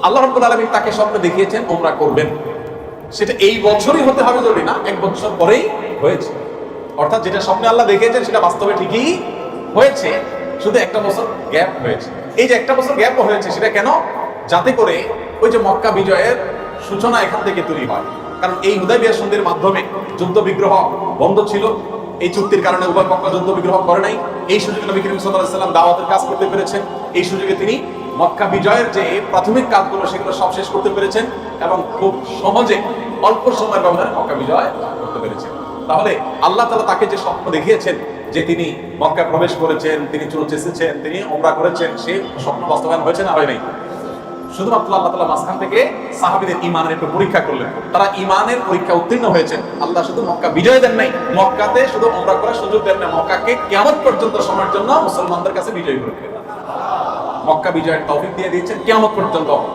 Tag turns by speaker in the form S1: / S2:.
S1: আল্লাহ রাব্বুল আলামিন তাকে স্বপ্নে দেখিয়েছেন ওমরা করবেন, সেটা এই বছরই হতে হবে যদি না, এক বছর পরেই হয়েছে। অর্থাৎ যেটা স্বপ্নে আল্লাহ দেখিয়েছেন সেটা বাস্তবে ঠিকই হয়েছে, শুধু একটা বছর গ্যাপ হয়েছে। এই যে একটা বছর গ্যাপ হয়েছে সেটা কেন? যাতে করে ওই যে মক্কা বিজয়ের সূচনা এখান থেকে তৈরি হয়। কারণ এই হুদায়বিয়া সন্ধির মাধ্যমে যুদ্ধ বিগ্রহ বন্ধ ছিল, এই চুক্তির কারণে উভয় পক্ষ যুদ্ধ বিগ্রহ করে নাই। এই সুযোগে নবী করিম সাল্লাল্লাহু আলাইহি ওয়াসাল্লাম দাওয়াতের কাজ করতে পেরেছেন। এই সুযোগে তিনি মক্কা বিজয়ের যে প্রাথমিক কাজগুলো সেগুলো সব শেষ করতে পেরেছেন এবং খুব সহজে অল্প সময়ের ব্যবধানে মক্কা বিজয় করতে পেরেছেন। তাহলে আল্লাহ তাআলা তাকে যে স্বপ্ন দেখিয়েছেন যে তিনি মক্কা প্রবেশ করেছেন, তিনি চলে এসেছেন, তিনি ওমরা করেছেন, সেই স্বপ্ন বাস্তবায়ন হয়েছে না হয় নাই? শুধুমাত্র আল্লাহ তাআলা মাঝখান থেকে সাহাবীদের ঈমানের একটু পরীক্ষা করলেন, তারা ঈমানের পরীক্ষা উত্তীর্ণ হয়েছেন। আল্লাহ শুধু মক্কা বিজয় দেন নাই, মক্কাতে শুধু ওমরা করার সুযোগ দেন না, মক্কাকে কিয়ামত পর্যন্ত সময়ের জন্য মুসলমানদের কাছে বিজয়ী করে দিলেন। মক্কা বিজয়ের তৌফিক দিয়ে দিয়েছেন কিয়ামত পর্যন্ত।